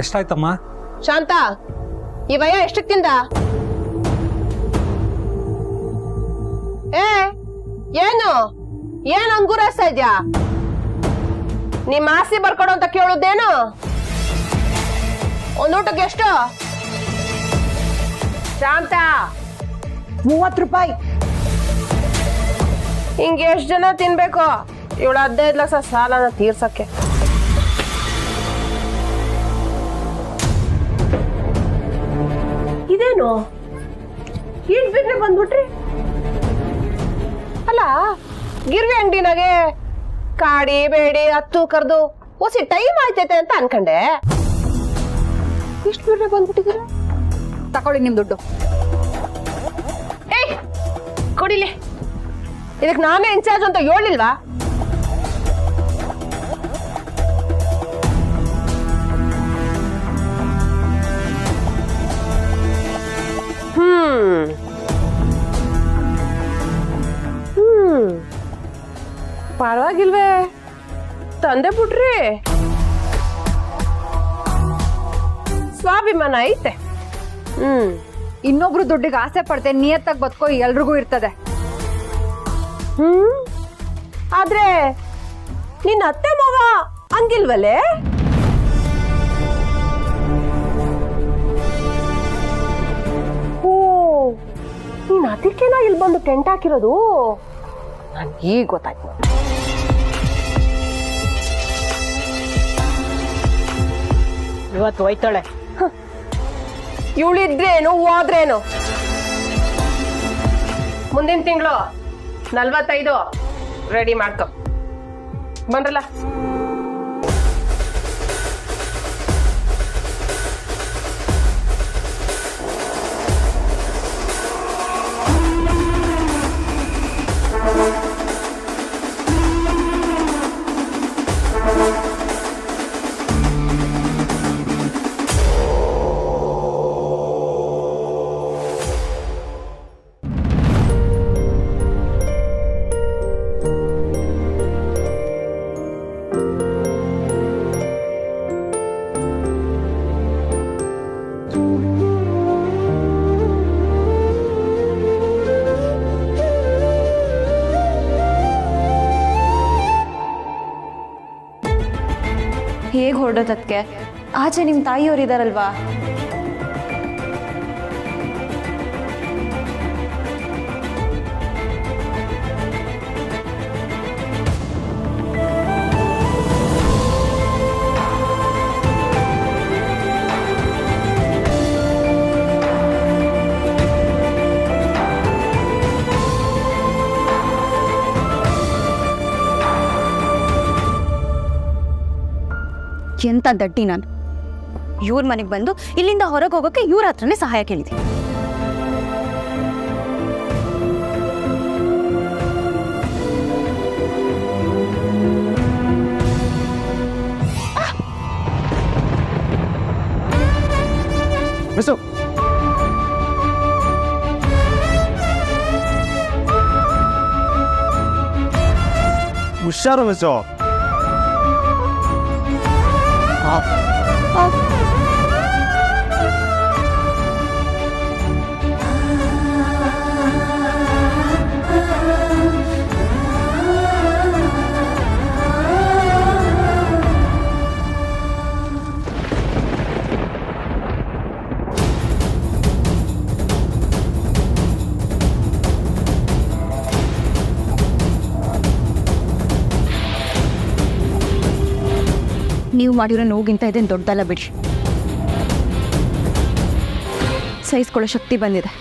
ಎಷ್ಟಾಯ್ತಮ್ಮ? ಶಾಂತ, ಈ ವಯ ಎಷ್ಟಕ್ಕೆ ತಿಂದ? ಏನು ಏನು ಅಂಗುರಾಸ್ತಾ ಇದ್ಯಾ? ನಿಮ್ಮ ಆಸ್ತಿ ಬರ್ಕೊಡು ಅಂತ ಕೇಳುದೇನು? ಒಂದ್ ಊಟಕ್ಕೆ ಎಷ್ಟು? ಶಾಂತ, 30 ರೂಪಾಯಿ. ಹಿಂಗೆ ಎಷ್ಟು ಜನ ತಿನ್ಬೇಕು? ಇವಳು 15 ಲಕ್ಷ ಸಾಲನ ತೀರ್ಸಕ್ಕೆ. ಇದೇನು ಈಟ್ ಬಿಟ್ರೆ ಬಂದ್ಬಿಟ್ರಿ? ಅಲ್ಲ, ಗಿರ್ವಿ ಅಂಗಡಿನಾಗೆ ಕಾಡಿ ಬೇಡಿ ಹತ್ತು ಕರ್ದು ಓಸಿ ಟೈಮ್ ಆಯ್ತೈತೆ ಅಂತ ಅನ್ಕಂಡೆ. ಇಷ್ಟು ಬಿಟ್ರೆ ಬಂದ್ಬಿಟ್ಟಿದ್ದೀರ? ತಕೊಳ್ಳಿ ನಿಮ್ ದುಡ್ಡು. ಏಯ್ ಕೊಡಿಲಿ, ಇದಕ್ಕೆ ನಾನೇ ಇನ್ಚಾರ್ಜ್ ಅಂತ ಹೇಳಿಲ್ವಾ? ಪರವಾಗಿಲ್ವೇ, ತಂದೆ ಬಿಡ್ರಿ. ಸ್ವಾಭಿಮಾನ ಐತೆ. ಇನ್ನೊಬ್ರು ದುಡ್ಡಿಗೆ ಆಸೆ ಪಡ್ತೆ ನಿಯತ್ತಾಗಿ ಬದುಕೋ ಎಲ್ರಿಗೂ ಇರ್ತದೆ. ಆದ್ರೆ ನಿನ್ನ ಅತ್ತೆ ಮಾವ ಹಂಗಿಲ್ವಲ್ಲೇ? ಓ, ನೀನ್ ಅದಕ್ಕೆನಾ ಇಲ್ಲಿ ಬಂದು ಟೆಂಟ್ ಹಾಕಿರೋದು? ನನ್ಗೆ ಈಗ ಗೊತ್ತಾಯ್ತು. ಇವತ್ತು ಹೋಯ್ತಾಳೆ. ಇವಳಿದ್ರೇನು ಹೋದ್ರೇನು? ಮುಂದಿನ ತಿಂಗಳು 45 ರೆಡಿ ಮಾಡ್ಕೊ. ಬಂದ್ರಲ್ಲ, ಹೇಗೆ ಹೊರಡೋದಕ್ಕೆ? ಆಚೆ ನಿಮ್ಮ ತಾಯಿಯವರು ಇದಾರಲ್ವಾ? ಎಂತ ದಡ್ಡಿ ನಾನು. ಇವ್ರ ಮನೆಗೆ ಬಂದು ಇಲ್ಲಿಂದ ಹೊರಗೆ ಹೋಗೋಕೆ ಇವ್ರ ಹತ್ರನೇ ಸಹಾಯ ಕೇಳಿದೆ. ಹುಷಾರು ಮಿಸು. ನೀವು ಮಾಡಿರೋ ನೋವಿಗಿಂತ ಇದೇನು ದೊಡ್ಡದಲ್ಲ ಬಿಡಿ. ಸಹಿಸ್ಕೊಳ್ಳೋ ಶಕ್ತಿ ಬಂದಿದೆ.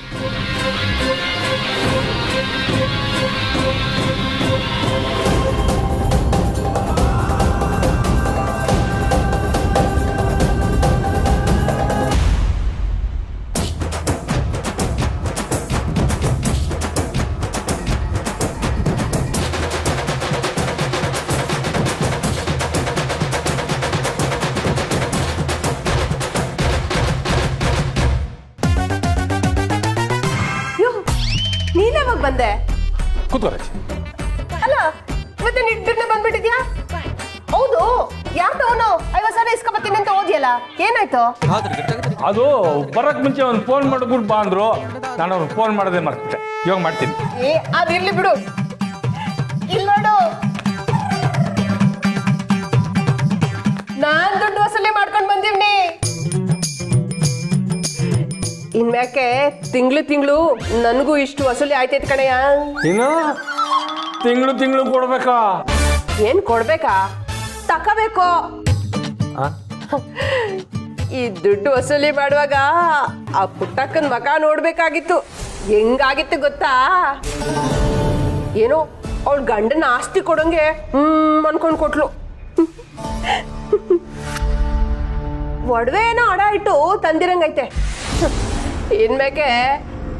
ಬಂದೆ. ಕೂತ್ಕೋರೆ. ಅಲ್ಲ, ಮತ್ತೆ ನಿಡ್ಬಿಟ್ನೆ ಬಂದ್ಬಿಟ್ಟಿದ್ಯಾ? ಹೌದು, ಯಾರು ತಗೋನು 50 ಸಾವಿರ ಇಸ್ಕೊಬತ್ತೀನಿ ಅಂತ ಓದಿಯಲ್ಲ? ಇಲ್ಲ, ಏನಾಯ್ತು? ಅದು ಬರಕ್ ಮುಂಚೆ ಒಂದು ಫೋನ್ ಮಾಡ್ಬಿಟ್ಟು ಬಾ ಅಂದ್ರು. ನಾನು ಅವ್ರಿಗೆ ಫೋನ್ ಮಾಡೋದೇ ಮರ್ತೆ. ಇವಾಗ ಮಾಡ್ತೀನಿ. ಅದಿರ್ಲಿ ಬಿಡು. ಇಲ್ಲಿ ನೋಡು, ನಾನ್ ದುಡ್ಡು ವಸೂಲಿ ಮಾಡ್ಕೊಂಡ್ ಬಂದೀವ್ನಿ. ಇನ್ಮ್ಯಾಕೆ ತಿಂಗಳು ನನಗೂ ಇಷ್ಟು ವಸೂಲಿ ಆಯ್ತೈತ್ ಕಣಯ್ಯ. ಇನ್ನು ತಿಂಗಳು ಕೊಡ್ಬೇಕಾ? ಏನ್ ಕೊಡ್ಬೇಕಾ? ತಕಬೇಕು. ಈ ದುಡ್ಡು ವಸೂಲಿ ಮಾಡುವಾಗ ಆ ಪುಟ್ಟಕ್ಕನ ಮಗ ನೋಡ್ಬೇಕಾಗಿತ್ತು. ಹೆಂಗಾಗಿತ್ತು ಗೊತ್ತಾ? ಏನೋ ಅವಳ ಗಂಡನ ಆಸ್ತಿ ಕೊಡಂಗೆ ಅನ್ಕೊಂಡ್ ಕೊಟ್ಲು. ಒಡವೆ ಏನೋ ಅಡ ಇಟ್ಟು ತಂದಿರಂಗೈತೆ. ಇನ್ಮೇಕೆ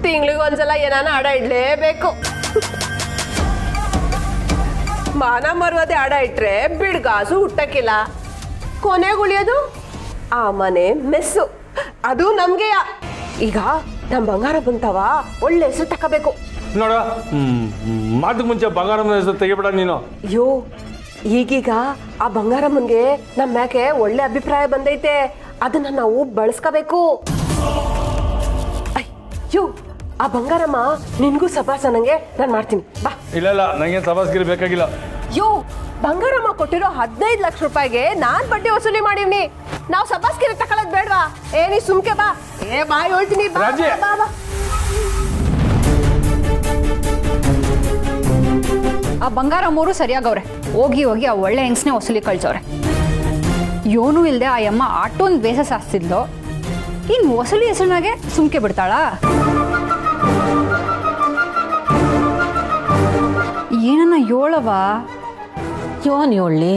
ತಿಂಗ್ಳಿಗೆ ಒಂದ್ಸಲ ಏನಾನ ಅಡ ಇಡ್ಲೇಬೇಕು. ಮಾನ ಮರ್ವದೆ ಅಡ ಇಟ್ರೆ ಬಿಡ್ಗಾಸು ಹುಟ್ಟಕ್ಕಿಲ್ಲ. ಕೊನೆಗೆ ಉಳಿಯೋದು ಆ ಮನೆ ಮೆಸ್ಸು. ಅದು ನಮ್ಗೆ. ಈಗ ನಮ್ ಬಂಗಾರ ಬಂತವ ಒಳ್ಳೆ ಹೆಸರು ತಕೋಬೇಕು. ನೋಡ, ಮಾತಕ್ಕೆ ಮುಂಚೆ ಬಂಗಾರಮ್ಮನ ಹೆಸರು ತೆಗಿಬೇಡ ನೀನು. ಅಯ್ಯೋ, ಈಗೀಗ ಆ ಬಂಗಾರಮ್ಮನ್ಗೆ ನಮ್ಮ ಮ್ಯಾಕೆ ಒಳ್ಳೆ ಅಭಿಪ್ರಾಯ ಬಂದೈತೆ. ಅದನ್ನ ನಾವು ಬಳಸ್ಕೋಬೇಕು. ಅಯ್ಯೋ, ಆ ಬಂಗಾರಮ್ಮ ನಿನ್ಗೂ ಸಭಾಸ ನಂಗೆ ನಾನು ಮಾಡ್ತೀನಿ ಬಾ. ಇಲ್ಲ ನಂಗೆ ಸಭಾಸ್ಗಿರಿ ಬೇಕಾಗಿಲ್ಲ. ಯೋ, ಬಂಗಾರಮ್ಮ ಕೊಟ್ಟಿರೋ 15 ಲಕ್ಷ ರೂಪಾಯಿಗೆ ನಾನ್ ಬಡ್ಡಿ ವಸೂಲಿ ಮಾಡೀವ್ನಿ. ನಾವು ಸಭಾಸ್ಕಿರಿ ತಕೊಳ್ಳೋದ್ ಬೇಡವಾ? ನೀ ಸುಮ್ಕೆ ಬಾ. ಬಾ ಹೇಳ್ತೀನಿ. ರಾಜಿ. ಆ ಬಂಗಾರಮ್ಮವರು ಸರಿಯಾಗವ್ರೆ. ಹೋಗಿ ಆ ಒಳ್ಳೆ ಹೆಂಗ್ಸ್ನೇ ವಸೂಲಿ ಕಳ್ಸವ್ರೆ. ಯೋನು ಇಲ್ಲದೆ ಆ ಯಮ್ಮ ಆಟೋನ್ ದ್ವೇಷ ಸಾಸ್ತಿದ್ಲು. ಇನ್ ವಸೂಲಿ ಹೆಸರಿನಾಗೆ ಸುಮ್ಕೆ ಬಿಡ್ತಾಳ? ಏನನ್ನ ಯೋಳವ ಯೋನ್ ಹೇಳಿ.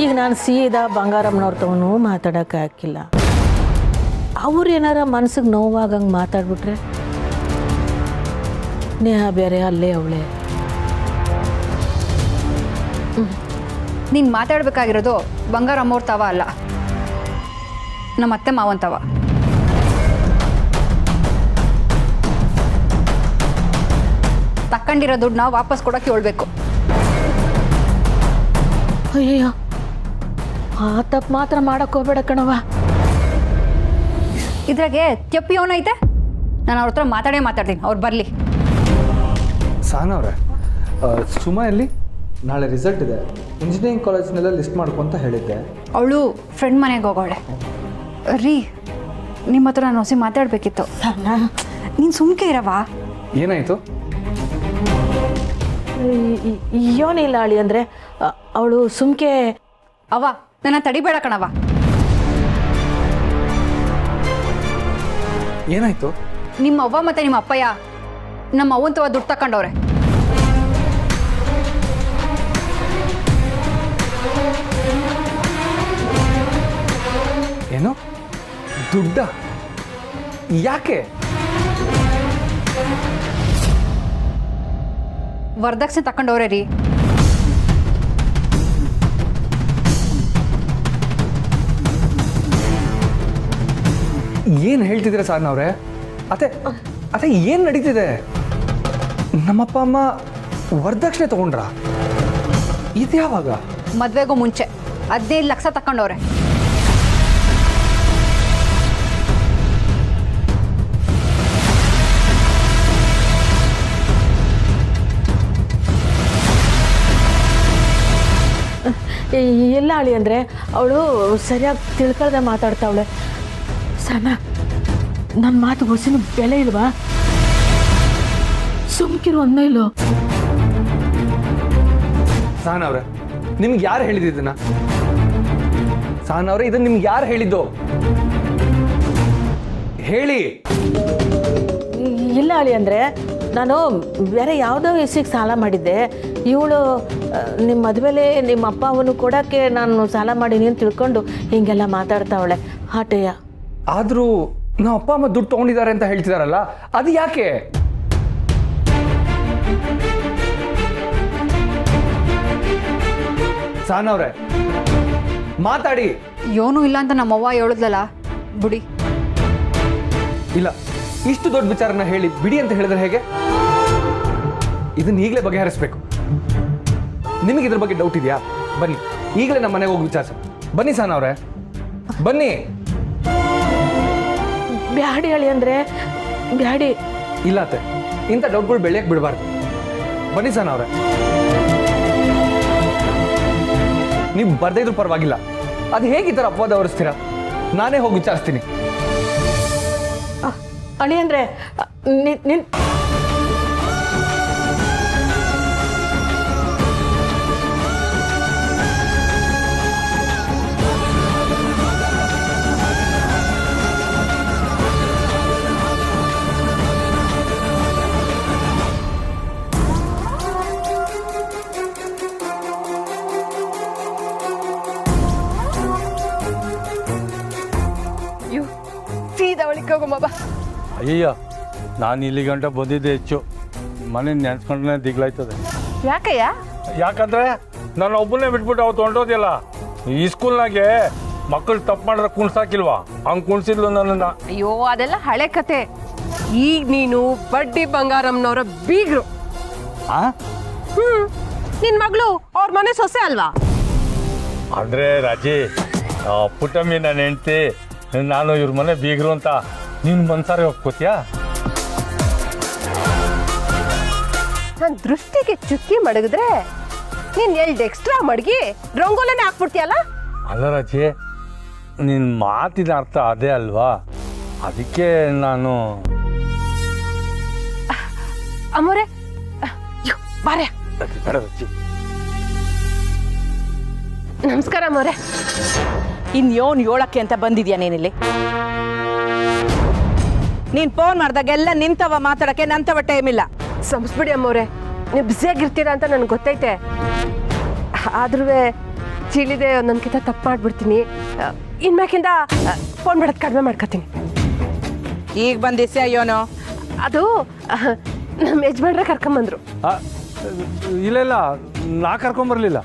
ಈಗ ನಾನು ಸೀದಾ ಬಂಗಾರಮ್ಮನವ್ರ ತವನು ಮಾತಾಡೋಕೆ ಹಾಕಿಲ್ಲ. ಅವ್ರು ಏನಾರ ಮನ್ಸಿಗೆ ನೋವಾಗಂಗೆ ಮಾತಾಡ್ಬಿಟ್ರೆ ನೇಹ ಬೇರೆ ಅಲ್ಲೇ ಅವಳೆ. ನೀನು ಮಾತಾಡ್ಬೇಕಾಗಿರೋದು ಬಂಗಾರಮ್ಮವ್ರ ತವ ಅಲ್ಲ, ನಮ್ಮ ಅತ್ತೆ ಮಾವನ್ ತವ. ತಕ್ಕಂಡಿರೋ ದುಡ್ಡನ್ನ ವಾಪಸ್ ಕೊಡೋಕೆ ಹೇಳ್ಬೇಕು. ಅಯ್ಯಯ್ಯೋ, ಆ ತಪ್ಪು ಮಾತ್ರ ಮಾಡಕ್ಕೆ ಹೋಗ್ಬೇಡ ಕಣವ. ಇದ್ರಾಗೆ ತೆಪ್ಪಿ ಅವನೈತೆ. ನಾನು ಅವ್ರ ಹತ್ರ ಮಾತಾಡ್ತೀನಿ, ಅವ್ರು ಬರಲಿ. ಸಾನವ್ರೆ, ಸುಮಾ ಎಲ್ಲಿ? ನಾಳೆ ರಿಸಲ್ಟ್ ಇದೆ, ಇಂಜಿನಿಯರಿಂಗ್ ಕಾಲೇಜ್ನೆಲ್ಲ ಲಿಸ್ಟ್ ಮಾಡ್ಕೊ ಅಂತ ಹೇಳಿದ್ದೆ. ಅವಳು ಫ್ರೆಂಡ್ ಮನೆಗೆ ಹೋಗೋಳೆ. ರೀ, ನಿಮ್ಮ ಹತ್ರ ನಾನು ಹೊಸ ಮಾತಾಡಬೇಕಿತ್ತು. ನೀನು ಸುಮ್ಕೆ ಇರವ. ಏನಾಯಿತು? ಯೋನಿಲ್ಲ ಅಳಿ ಅಂದರೆ ಅವಳು ಸುಮ್ಕೆ. ಅವ್ವ, ನನ್ನ ತಡಿಬೇಡ ಕಣವ. ಏನಾಯಿತು? ನಿಮ್ಮ ಅವ್ವ ಮತ್ತೆ ನಿಮ್ಮ ಅಪ್ಪಯ್ಯ ನಮ್ಮ ಅವ್ವನ ತವ ದುಡ್ಡು ತಗೊಂಡವ್ರೆ. ಏನು? ದುಡ್ಡ? ಯಾಕೆ? ವರದಕ್ಷಿಣೆ ತಗೊಂಡವ್ರೆ ರೀ. ಏನು ಹೇಳ್ತಿದ್ದೀರಾ ಸಾನವ್ರೆ? ಅತ್ತೆ ಏನು ನಡೀತಿದೆ? ನಮ್ಮಪ್ಪ ಅಮ್ಮ ವರದಕ್ಷಿಣೆ ತಗೊಂಡ್ರಾ? ಇದು ಯಾವಾಗ? ಮದ್ವೆಗೂ ಮುಂಚೆ 15 ಲಕ್ಷ ತಗೊಂಡವ್ರೆ. ಎಲ್ಲ ಅಳಿ ಅಂದರೆ ಅವಳು ಸರಿಯಾಗಿ ತಿಳ್ಕೊಳ್ದೆ ಮಾತಾಡ್ತಾವಳೆ. ಸಣ್ಣ, ನನ್ನ ಮಾತು ಹೊಸಿನ ಬೆಲೆ ಇಲ್ವಾ? ಸುಮ್ಕಿರು ಅನ್ನೋ ಇಲ್ಲೋ? ಸಾನವ್ರೆ, ನಿಮ್ಗೆ ಯಾರು ಹೇಳಿದ್ದು ಇದನ್ನ? ಸಾನವ್ರೆ, ಇದನ್ನ ನಿಮ್ಗೆ ಯಾರು ಹೇಳಿದ್ದು? ಹೇಳಿ. ಇಲ್ಲ ಅಳಿ ಅಂದರೆ ನಾನು ಬೇರೆ ಯಾವುದೋ ವಿಷಯಕ್ಕೆ ಸಾಲ ಮಾಡಿದ್ದೆ. ಇವಳು ನಿಮ್ಮ ಮದುವೆಲೆ ನಿಮ್ಮ ಅಪ್ಪ ಅವನು ಕೊಡೋಕ್ಕೆ ನಾನು ಸಾಲ ಮಾಡೀನಿ ಅಂತ ತಿಳ್ಕೊಂಡು ಹೀಗೆಲ್ಲ ಮಾತಾಡ್ತಾವಳೆ. ಆಟಯ್ಯ. ಆದರೂ ನಮ್ಮ ಅಪ್ಪ ಅಮ್ಮ ದುಡ್ಡು ತೊಗೊಂಡಿದ್ದಾರೆ ಅಂತ ಹೇಳ್ತಿದಾರಲ್ಲ, ಅದು ಯಾಕೆ? ಸಾನವ್ರೆ, ಮಾತಾಡಿ. ಯೋನು ಇಲ್ಲ ಅಂತ ನಮ್ಮವ್ವ ಹೇಳಿದ್ಲಲ್ಲ, ಬುಡಿ. ಇಲ್ಲ, ಇಷ್ಟು ದೊಡ್ಡ ವಿಚಾರನ ಹೇಳಿ ಬಿಡಿ ಅಂತ ಹೇಳಿದ್ರೆ ಹೇಗೆ? ಇದನ್ನ ಈಗಲೇ ಬಗೆಹರಿಸ್ಬೇಕು. ನಿಮಗೆ ಇದ್ರ ಬಗ್ಗೆ ಡೌಟ್ ಇದೆಯಾ? ಬನ್ನಿ, ಈಗಲೇ ನಮ್ಮ ಮನೆಗೆ ಹೋಗಿ ವಿಚಾರಿಸೋಣ. ಬನ್ನಿ ಸಹನಾ ಅವರೇ, ಬನ್ನಿ. ಬ್ಯಾಡಿ ಹೇಳಿ ಅಂದರೆ ಬ್ಯಾಡಿ. ಇಲ್ಲ ಅತ್ತೆ, ಇಂಥ ಡೌಟ್ಗಳು ಬೆಳೆಯಕ್ಕೆ ಬಿಡಬಾರ್ದು. ಬನ್ನಿ ಸಹನಾ ಅವರೇ. ನೀವು ಬರ್ದೇ ಇದ್ರೂ ಪರವಾಗಿಲ್ಲ, ಅದು ಹೇಗೆ ಈ ಥರ ಅಪವಾದ ಹೊರಿಸ್ತೀರಾ? ನಾನೇ ಹೋಗಿ ವಿಚಾರಿಸ್ತೀನಿ. ಅಳಿ ಅಂದರೆ ನಿನ್ ಸೀದಾ ಒಳಗೆ ಹೋಗಮ್ಮ ಬಾ. ಅಯ್ಯಯ್ಯ, ನಾನು ಇಲ್ಲಿ ಗಂಟ ಬಂದಿದ್ದೆ ಹೆಚ್ಚು. ಮನೆ ನೆನ್ಸ್ಕೊಂಡ್ರೆ ದಿಗ್ಲಾಯ್ತದೆ. ಯಾಕಯ್ಯ? ಯಾಕಂದ್ರೆ ನಾನು ಒಬ್ಬನೇ ಬಿಟ್ಬಿಟ್ಟು ಅವತ್ತು ಹೊಂಟೋದಿಲ್ಲ. ಈ ಸ್ಕೂಲ್ನಾಗೆ ಮಕ್ಕಳು ತಪ್ಪು ಮಾಡಿದ್ರೆ ಕುಣ್ಸಾಕಿಲ್ವಾ, ಹಂಗೆ ಕುಣ್ಸಿದ್ಲು ನನ್ನನ್ನು. ಅಯ್ಯೋ ಅದೆಲ್ಲ ಹಳೆ ಕತೆ. ಈಗ ನೀನು ಬಡ್ಡಿ ಬಂಗಾರಮ್ಮನವರ ಬೀಗ್ರು. ನಿನ್ ಮಗಳು ಅವ್ರ ಮನೆ ಸೊಸೆ ಅಲ್ವಾ? ಅಂದ್ರೆ ರಾಜಿ, ಪುಟ್ಟಮ್ಮಿ ನನ್ನ ಹೆಂಡ್ತಿ, ನಾನು ಇವ್ರ ಮನೆ ಬೀಗ್ರು ಅಂತ ನೀನು ಮನ್ಸಾರೆ ಒಪ್ಕೋತೀಯಾ? ನನ್ನ ದೃಷ್ಟಿಗೆ ಚುಕ್ಕಿ ಮಡಗಿದ್ರೆ ನೀನ್ 2 ಎಕ್ಸ್ಟ್ರಾ ಮಡಗಿ ರಂಗೋಲಿನೇ ಹಾಕ್ಬಿಡ್ತೀಯಲ್ಲ? ಅಲ್ಲ ರಾಜಿ, ನಿನ್ನ ಮಾತಿನ ಅರ್ಥ ಅದೇ ಅಲ್ವಾ? ಅದಕ್ಕೆ ನಾನು ಅಮ್ಮೋರೆ ಬಾರೆ. ಬೇಡ ರಾಜಿ. ನಮಸ್ಕಾರ ಅಮ್ಮೋರೆ. ಇನ್ಯೋನ್ ಏಳಕ್ಕೆ ಅಂತ ಬಂದಿದ್ಯಾ ನೀನಿಲ್ಲಿ? ನೀನ್ ಫೋನ್ ಮಾಡ್ದಾಗೆಲ್ಲ ನಿಂತವ ಮಾತಾಡಕ್ಕೆ ನಂತವ ಟೈಮ್ ಇಲ್ಲ. ಸಂಸ್ಬಿಡಿ ಅಮ್ಮೋರೆ, ನೀವು ಬ್ಯುಸಿಯಾಗಿರ್ತೀರಾ ಅಂತ ನನ್ಗೆ ಗೊತ್ತೈತೆ. ಆದ್ರೂ ಚೀಲಿದೆ ನನ್ಕಿಂತ ತಪ್ಪು ಮಾಡ್ಬಿಡ್ತೀನಿ. ಇನ್ಮ್ಯಾಕಿಂದ ಫೋನ್ ಮಾಡೋದು ಕಡಿಮೆ ಮಾಡ್ಕೊತೀನಿ. ಈಗ ಬಂದಿಸ್ಯಾ ಯೋನು? ಅದು ನಮ್ಮ ಯಜಮಾನ್ರೆ ಕರ್ಕೊಂಬಂದ್ರು. ಇಲ್ಲ ಇಲ್ಲ, ನಾ ಕರ್ಕೊಂಬರ್ಲಿಲ್ಲ.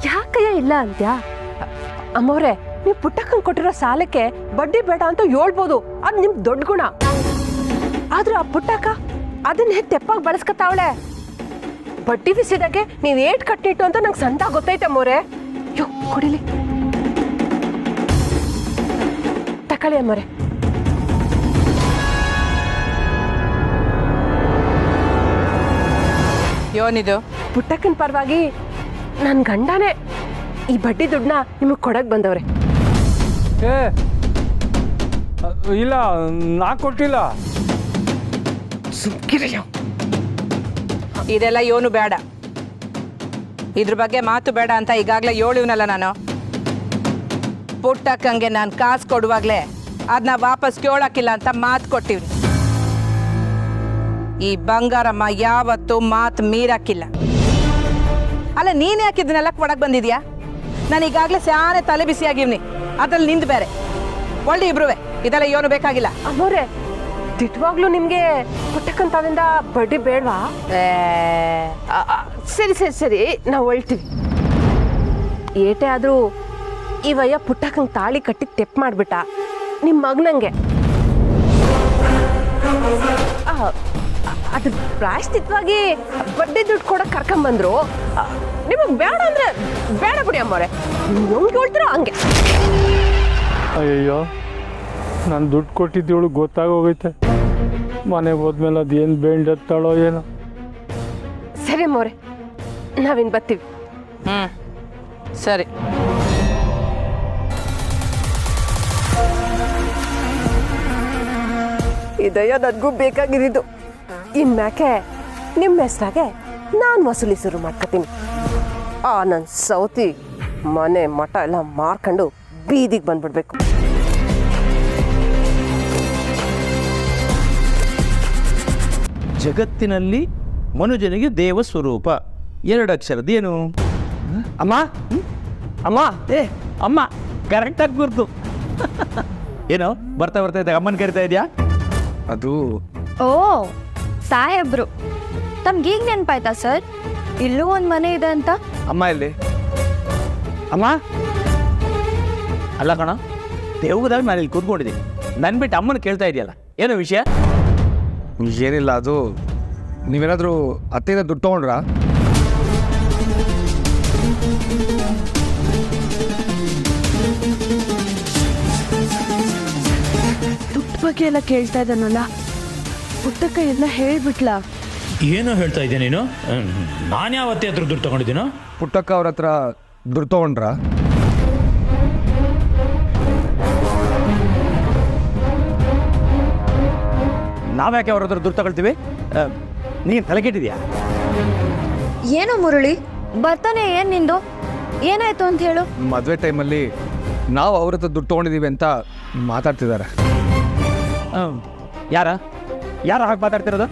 ಯಾಕಯ್ಯ ಇಲ್ಲ ಅಂತ್ಯಾ? ಅಮ್ಮವ್ರೆ, ನೀವು ಪುಟ್ಟಕ್ಕಂಗೆ ಕೊಟ್ಟಿರೋ ಸಾಲಕ್ಕೆ ಬಡ್ಡಿ ಬೇಡ ಅಂತ ಹೇಳ್ಬೋದು, ಅದು ನಿಮ್ ದೊಡ್ಡ ಗುಣ. ಆದ್ರೂ ಆ ಪುಟ್ಟಕ್ಕ ಅದನ್ನ ತೆಪ್ಪಾಗಿ ಬಳಸ್ಕೊತಾವಳೆ. ಬಡ್ಡಿ ಬಿಸಿದಾಗೆ ನೀವ್ ಏಟ್ ಕಟ್ಟಿಟ್ಟು ಅಂತ ನಂಗೆ ಸಂತ ಗೊತ್ತೈತೆ ಅಮ್ಮವ್ರೆ. ಯೋ ಕುಡಿಲಿ, ತಕೊಳ್ಳಿ ಅಮ್ಮವ್ರೆ. ಯೋನಿದು? ಪುಟ್ಟಕ್ಕನ ಪರವಾಗಿ ನನ್ನ ಗಂಡನೇ ಈ ಬಡ್ಡಿ ದುಡ್ಡನ್ನ ನಿಮಗೆ ಕೊಡಕ್ ಬಂದವ್ರೆ. ಏ ಇಲ್ಲ, ನಾ ಕೊಟ್ಟಿಲ್ಲ. ಇದೆಲ್ಲ ಯೋನು ಬೇಡ, ಇದ್ರ ಬಗ್ಗೆ ಮಾತು ಬೇಡ ಅಂತ ಈಗಾಗಲೇ ಹೇಳಿವ್ನಲ್ಲ ನಾನು. ಪುಟ್ಟಕ್ಕಂಗೆ ನಾನು ಕಾಸು ಕೊಡುವಾಗಲೇ ಅದನ್ನ ವಾಪಸ್ ಕೇಳಕ್ಕಿಲ್ಲ ಅಂತ ಮಾತು ಕೊಟ್ಟಿವ್ನಿ. ಈ ಬಂಗಾರಮ್ಮ ಯಾವತ್ತೂ ಮಾತು ಮೀರಕ್ಕಿಲ್ಲ. ಅಲ್ಲ, ನೀನು ಯಾಕೆ ಇದನ್ನೆಲ್ಲ ಕೊಡಕ್ಕೆ ಬಂದಿದ್ಯಾ? ನಾನು ಈಗಾಗಲೇ ಸ್ಯಾನೆ ತಲೆ ಬಿಸಿಯಾಗಿವ್ನಿ, ಅದ್ರಲ್ಲಿ ನಿಂದು ಬೇರೆ. ಒಳ್ಳೆ ಇಬ್ರುವೆ, ಇದೆಲ್ಲ ಏನು ಬೇಕಾಗಿಲ್ಲ. ಅಮ್ಮವ್ರೆ, ದಿಟ್ವಾಗ್ಲೂ ನಿಮ್ಗೆ ಪುಟ್ಟಕ್ಕಂತಾವಿಂದ ಬಡ್ಡಿ ಬೇಡವಾ? ಸರಿ ಸರಿ ಸರಿ, ನಾವು ಹೊಳ್ತೀವಿ. ಏಟೇ ಆದ್ರೂ ಈ ವಯ್ಯ ಪುಟ್ಟಕ್ಕಂಗೆ ತಾಳಿ ಕಟ್ಟಿ ತೆಪ್ಪು ಮಾಡ್ಬಿಟ್ಟ ನಿಮ್ಮ ಮಗನಂಗೆ. ಅದ್ರ ಪ್ರಾಯಶ್ಚಿತ್ವಾಗಿ ಬಡ್ಡಿ ದುಡ್ಡು ಕೊಡಕ್ಕೆ ಕರ್ಕೊಂಬಂದ್ರು. ನಿಮಗೆ ಬೇಡ ಅಂದ್ರೆ ಬೇಡ ಬಿಡಿ ಅಮ್ಮವ್ರೆ, ಹೆಂಗೆ ಹೇಳ್ತೀರೋ ಹಂಗೆ. ಅಯ್ಯಯ್ಯೋ, ನಾನು ದುಡ್ಡು ಕೊಟ್ಟಿದ್ದವಳು ಗೊತ್ತಾಗೋಗೈತೆ. ಮನೆಗೆ ಹೋದ್ಮೇಲೆ ಅದೇನು ಬೇಂಡತ್ತಾಳೋ ಏನೋ. ಸರಿ ಅಮ್ಮವ್ರೆ, ನಾವಿನ್ ಬರ್ತೀವಿ. ಸರಿ. ಇದಯ್ಯ ನನಗೂ ಬೇಕಾಗಿದ್ದು. ಇನ್ಮ್ಯಾಕೆ ನಿಮ್ಮ ಹೆಸ್ರಾಗೆ ನಾನು ವಸೂಲಿ ಶುರು ಮಾಡ್ಕೊತೀನಿ. ನನ್ನ ಸೌತಿ ಮನೆ ಮಠ ಎಲ್ಲ ಮಾರ್ಕೊಂಡು ಬೀದಿಗೆ ಬಂದ್ಬಿಡ್ಬೇಕು. ಜಗತ್ತಿನಲ್ಲಿ ಮನುಜನಿಗೆ ದೇವ ಸ್ವರೂಪ, 2 ಅಕ್ಷರದ್ದೇನು? ಅಮ್ಮ ಅಮ್ಮ, ಅಮ್ಮ ಕರೆಕ್ಟಾಗಿ ಗುರ್ತು. ಏನೋ ಬರ್ತಾ ಬರ್ತಾ ಇದ್ದಾಗ ಅಮ್ಮನ ಕರಿತಾ ಇದೆಯಾ? ಅದು ಓ ಸಾಹೇಬ್ರು, ತಮ್ಗೆ ಈಗ ನೆನಪಾಯ್ತಾ ಸರ್ ಇಲ್ಲೂ ಒಂದು ಮನೆ ಇದೆ ಅಂತ? ಅಮ್ಮ ಇಲ್ಲಿ ಅಮ್ಮ ಅಲ್ಲ ಕಣ, ದೇವದಾಗ ನಾನು ಇಲ್ಲಿ ಕೂತ್ಕೊಂಡಿದ್ದೀನಿ, ನನ್ನ ಬಿಟ್ಟು ಅಮ್ಮನ ಕೇಳ್ತಾ ಇದೆಯಲ್ಲ, ಏನೋ ವಿಷಯ? ಏನಿಲ್ಲ, ಅದು ನೀವೇನಾದರೂ ಅತ್ತೆಯಿಂದ ದುಡ್ಡು ತೊಗೊಂಡ್ರಾ? ಬಗ್ಗೆ ಎಲ್ಲ ಕೇಳ್ತಾ ಇದ್ದಾನಲ್ಲ, ಪುಟ್ಟಕ್ಕ ಎಲ್ಲ ಹೇಳ್ಬಿಟ್ಲ. ಏನೋ ಹೇಳ್ತಾ ಇದ್ದೆ ನೀನು? ನಾನು ಯಾವತ್ತೇ ಹತ್ರ ದುಡ್ಡು ತಗೊಂಡಿದ್ದೀನೋ? ಪುಟ್ಟಕ್ಕ ಅವ್ರ ಹತ್ರ ದುಡ್ಡು ತಗೊಂಡ್ರ? ನಾವ್ಯಾಕೆ ಅವ್ರ ಹತ್ರ ದುಡ್ಡು ತಗೊಳ್ತೀವಿ? ನೀನು ತಲೆಗೆಟ್ಟಿದ್ಯಾ? ಏನೋ ಮುರಳಿ, ಬರ್ತಾನೆ ಏನು ನಿಂದು? ಏನಾಯ್ತು ಅಂತ ಹೇಳು. ಮದುವೆ ಟೈಮಲ್ಲಿ ನಾವು ಅವ್ರ ಹತ್ರ ದುಡ್ಡು ತೊಗೊಂಡಿದ್ದೀವಿ ಅಂತ ಮಾತಾಡ್ತಿದ್ದಾರೆ. ಯಾರ ಹಾಗೆ ಮಾತಾಡ್ತಿರೋದು?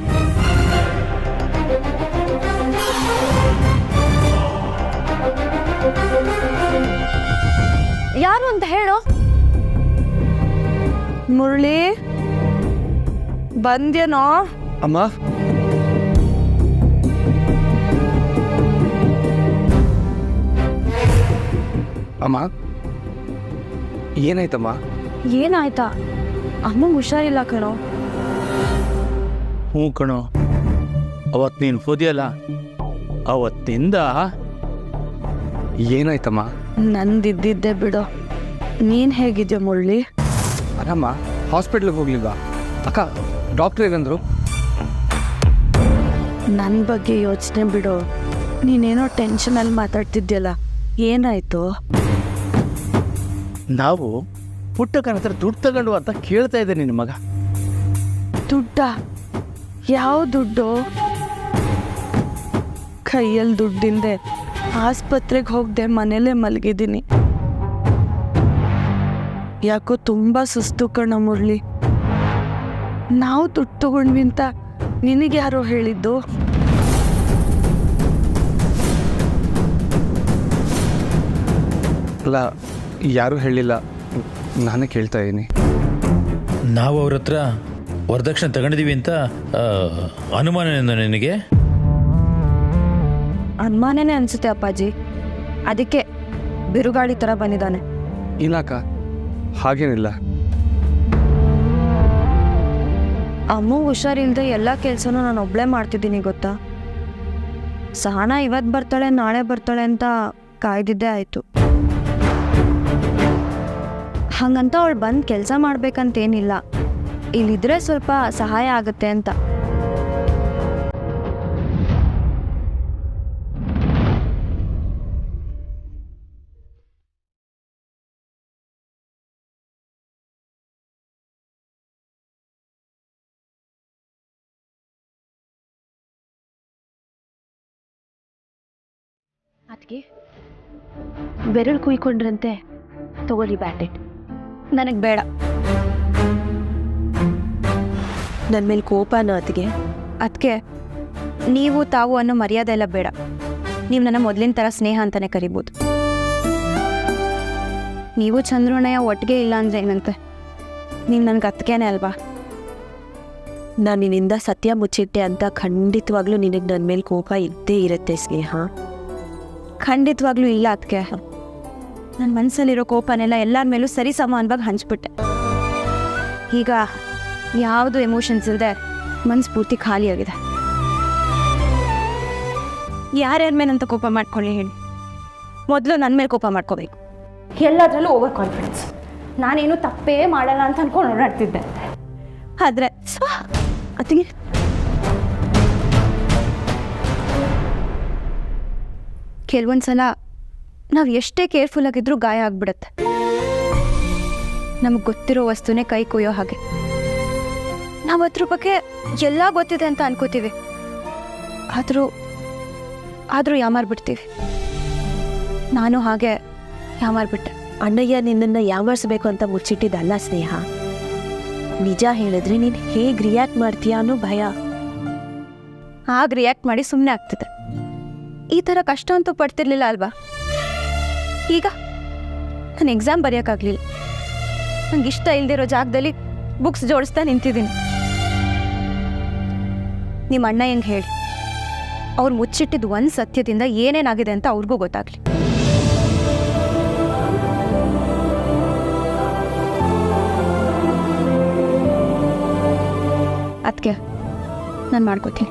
ಯಾರು ಅಂತ ಹೇಳು. ಮುರಳಿ ಬಂದ್ಯನೋ? ಅಮ್ಮ, ಅಮ್ಮ ಏನಾಯ್ತಮ್ಮ? ಏನಾಯ್ತಾ? ಅಮ್ಮಂಗೆ ಹುಷಾರಿಲ್ಲ ಕಣೋ. ಹ್ಞೂ ಕಣೋ, ಅವತ್ತು ನೀನು ಹೋದಿಯಲ್ಲ, ಅವತ್ತಿಂದ ಏನಾಯ್ತಮ್ಮ? ನಂದಿದ್ದಿದ್ದೆ ಬಿಡು. ನೀನು ಹೇಗಿದ್ಯಾ ಮುರಳಿ? ಅಲ್ಲಮ್ಮ, ಹಾಸ್ಪಿಟ್ಲಿಗೆ ಹೋಗ್ಲಿಲ್ವಾ? ಅಕ್ಕ, ಡಾಕ್ಟ್ರ್ ಏನಂದ್ರು? ನನ್ನ ಬಗ್ಗೆ ಯೋಚನೆ ಬಿಡು. ನೀನೇನೋ ಟೆನ್ಷನಲ್ಲಿ ಮಾತಾಡ್ತಿದ್ಯಲ್ಲ, ಏನಾಯ್ತು? ನಾವು ಪುಟ್ಟಕ್ಕನ ಹತ್ರ ದುಡ್ಡು ತಗೊಂಡು ಅಂತ ಕೇಳ್ತಾ ಇದ್ದೆ ನಿನ್ನ ಮಗ. ದುಡ್ಡ? ಯಾವ ದುಡ್ಡು? ಕೈಯಲ್ಲಿ ದುಡ್ಡಿಂದೆ ಆಸ್ಪತ್ರೆಗೆ ಹೋಗದೆ ಮನೇಲೇ ಮಲಗಿದ್ದೀನಿ. ಯಾಕೋ ತುಂಬ ಸುಸ್ತು ಕಣ ಮುರಳಿ. ನಾವು ದುಡ್ಡು ತಗೊಂಡ್ವಿ ಅಂತ ನಿನಗೆ ಯಾರೋ ಹೇಳಿದ್ದು? ಅಲ್ಲ, ಯಾರೂ ಹೇಳಿಲ್ಲ, ನಾನೇ ಕೇಳ್ತಾ ಇದ್ದೀನಿ. ನಾವು ಅವ್ರ ಹತ್ರ ವರದಕ್ಷಿಣೆ ತಗೊಂಡಿದ್ದೀವಿ ಅಂತ ಅನುಮಾನ ನಿನಗೆ? ಅನುಮಾನನೇ ಅನ್ಸುತ್ತೆ ಅಪ್ಪಾಜಿ, ಅದಕ್ಕೆ ಬಿರುಗಾಳಿ ಥರ ಬಂದಿದ್ದಾನೆ. ಇಲ್ಲ ಅಕ್ಕ, ಹಾಗೇನಿಲ್ಲ. ಅಮ್ಮ ಹುಷಾರಿಲ್ಲದೆ ಎಲ್ಲ ಕೆಲಸನೂ ನಾನು ಒಬ್ಬಳೇ ಮಾಡ್ತಿದ್ದೀನಿ ಗೊತ್ತಾ. ಸಹನಾ ಇವತ್ತು ಬರ್ತಾಳೆ ನಾಳೆ ಬರ್ತಾಳೆ ಅಂತ ಕಾಯ್ದಿದ್ದೇ ಆಯಿತು. ಹಾಗಂತ ಅವಳು ಬಂದು ಕೆಲಸ ಮಾಡ್ಬೇಕಂತೇನಿಲ್ಲ, ಇಲ್ಲಿದ್ರೆ ಸ್ವಲ್ಪ ಸಹಾಯ ಆಗುತ್ತೆ ಅಂತ. ಅದಕ್ಕೆ ಬೆರಳು ಕುಯ್ಕೊಂಡ್ರಂತೆ, ತಗೊಳ್ಳಿ ಬ್ಯಾಂಡೆಡ್. ನನಗೆ ಬೇಡ. ನನ್ನ ಮೇಲೆ ಕೋಪನ ಅದಕ್ಕೆ? ಅದಕ್ಕೆ ನೀವು ತಾವು ಅನ್ನೋ ಮರ್ಯಾದೆ ಎಲ್ಲ ಬೇಡ. ನೀವು ನನ್ನ ಮೊದಲಿನ ಥರ ಸ್ನೇಹ ಅಂತಲೇ ಕರಿಬೋದು. ನೀವು ಚಂದ್ರಣ್ಣಯ್ಯ ಒಟ್ಟಿಗೆ ಇಲ್ಲ ಅಂದರೆ ಏನಂತೆ? ನೀವು ನನಗೆ ಅತ್ತಿಗೆನೇ ಅಲ್ವಾ? ನಾನು ನಿನ್ನಿಂದ ಸತ್ಯ ಮುಚ್ಚಿಟ್ಟೆ ಅಂತ ಖಂಡಿತವಾಗ್ಲೂ ನಿನಗೆ ನನ್ನ ಮೇಲೆ ಕೋಪ ಇದ್ದೇ ಇರುತ್ತೆ ಸ್ನೇಹ. ಖಂಡಿತವಾಗ್ಲೂ ಇಲ್ಲ ಅದಕ್ಕೆ. ನನ್ನ ಮನಸ್ಸಲ್ಲಿರೋ ಕೋಪನೆಲ್ಲ ಎಲ್ಲರ ಮೇಲೂ ಸರಿ ಸಮಾನವಾಗಿ ಹಂಚ್ಬಿಟ್ಟೆ. ಈಗ ಯಾವುದು ಎಮೋಷನ್ಸ್ ಇಲ್ಲದೆ ಮನಸ್ಸು ಪೂರ್ತಿ ಖಾಲಿಯಾಗಿದೆ. ಯಾರ್ಯಾರ ಮೇಲಂತ ಕೋಪ ಮಾಡ್ಕೊಳ್ಳಿ ಹೇಳಿ? ಮೊದಲು ನನ್ನ ಮೇಲೆ ಕೋಪ ಮಾಡ್ಕೋಬೇಕು. ಎಲ್ಲದರಲ್ಲೂ ಓವರ್ ಕಾನ್ಫಿಡೆನ್ಸ್. ನಾನೇನು ತಪ್ಪೇ ಮಾಡಲ್ಲ ಅಂತ ಅನ್ಕೊಂಡು ಓಡಾಡ್ತಿದ್ದೆ. ಆದರೆ ಅತ್ತಿಗೆ ಕೆಲವೊಂದು ಸಲ ನಾವು ಎಷ್ಟೇ ಕೇರ್ಫುಲ್ ಆಗಿದ್ರೂ ಗಾಯ ಆಗ್ಬಿಡುತ್ತೆ. ನಮಗೆ ಗೊತ್ತಿರೋ ವಸ್ತುನೇ ಕೈ ಕೊಯ್ಯೋ ಹಾಗೆ. ನಾವು ಅದ್ರ ಬಗ್ಗೆ ಎಲ್ಲ ಗೊತ್ತಿದೆ ಅಂತ ಅನ್ಕೋತೀವಿ, ಆದರೂ ಯಾಮಾರ್ಬಿಡ್ತೀವಿ. ನಾನು ಹಾಗೆ ಯಾಮಾರ್ಬಿಟ್ಟೆ. ಅಣ್ಣಯ್ಯ ನಿನ್ನನ್ನು ಯಾಮಾರಿಸ್ಬೇಕು ಅಂತ ಮುಚ್ಚಿಟ್ಟಿದ್ದಲ್ಲ ಸ್ನೇಹ. ನಿಜ ಹೇಳಿದ್ರೆ ನೀನು ಹೇಗೆ ರಿಯಾಕ್ಟ್ ಮಾಡ್ತೀಯ ಅನ್ನೋ ಭಯ. ಆಗ ರಿಯಾಕ್ಟ್ ಮಾಡಿ ಸುಮ್ಮನೆ ಆಗ್ತಿದೆ. ಈ ಥರ ಕಷ್ಟ ಅಂತೂ ಪಡ್ತಿರ್ಲಿಲ್ಲ ಅಲ್ವಾ? ಈಗ ನಾನು ಎಕ್ಸಾಮ್ ಬರೆಯೋಕ್ಕಾಗಲಿಲ್ಲ. ನಂಗೆ ಇಷ್ಟ ಇಲ್ದಿರೋ ಜಾಗದಲ್ಲಿ ಬುಕ್ಸ್ ಜೋಡಿಸ್ತಾ ನಿಂತಿದ್ದೀನಿ. ನಿಮ್ಮ ಅಣ್ಣ ಹೆಂಗೆ ಹೇಳಿ, ಅವ್ರು ಮುಚ್ಚಿಟ್ಟಿದ್ದು ಒಂದು ಸತ್ಯದಿಂದ ಏನೇನಾಗಿದೆ ಅಂತ ಅವ್ರಿಗೂ ಗೊತ್ತಾಗಲಿ. ಅದಕ್ಕೆ ನಾನು ಮಾಡ್ಕೋತೀನಿ.